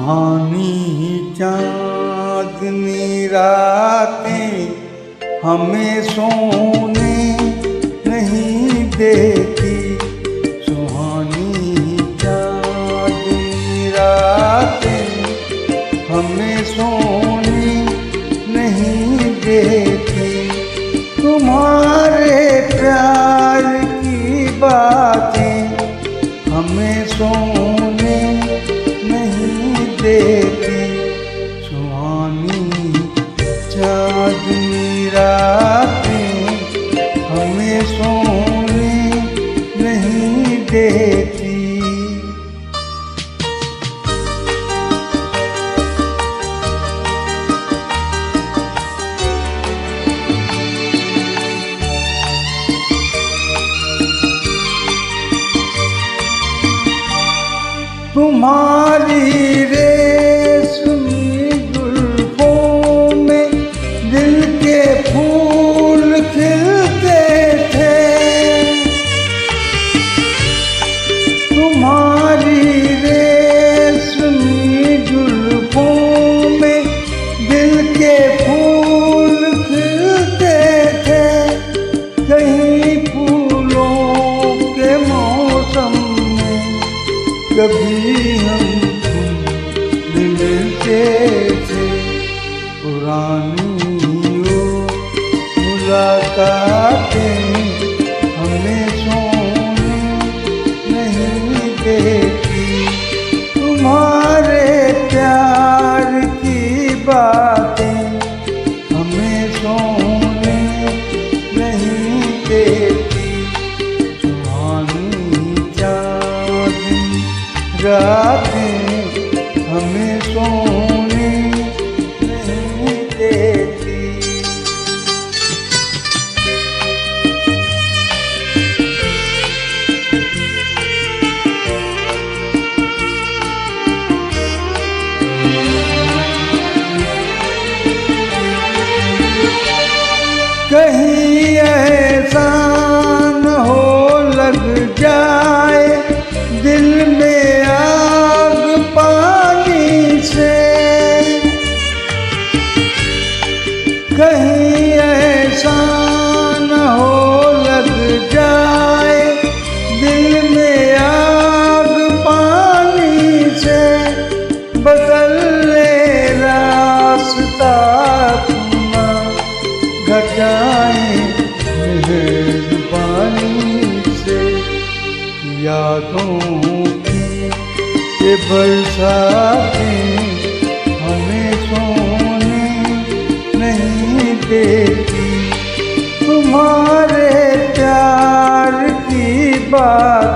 सुहानी चाँदनी रातें हमें सोने नहीं देती। सुहानी चाँदनी रातें हमें सोने नहीं देती। तुम्हारे प्यार की बातें हमें सोने नहीं देती। सुहानी चाँदनी रातें हमें सोने नहीं देती। तुम्हारी रेशमी जुल्फों में दिल के फूल खिलते थे। तुम्हारी रेशमी जुल्फों में दिल के फूल खिलते थे। कहीं फूलों के मौसम में कभी हम मिलते थे। पुरानी वो मुलाकातें हमें सोने नहीं देती। तुम्हारे प्यार की बातें हमें सोने नहीं देती। सुहानी चाँदनी रातें हमें सोने नहीं देती। कहीं ऐसा न हो लग जाए दिल में आग पानी से। कहीं ऐसा न हो लग जाए दिल में आग पानी से। बदल ले रास्ता अपना घटाए मेहरबानी से। यादों की ये बरसातें हमें सोने नहीं देती। तुम्हारे प्यार की बात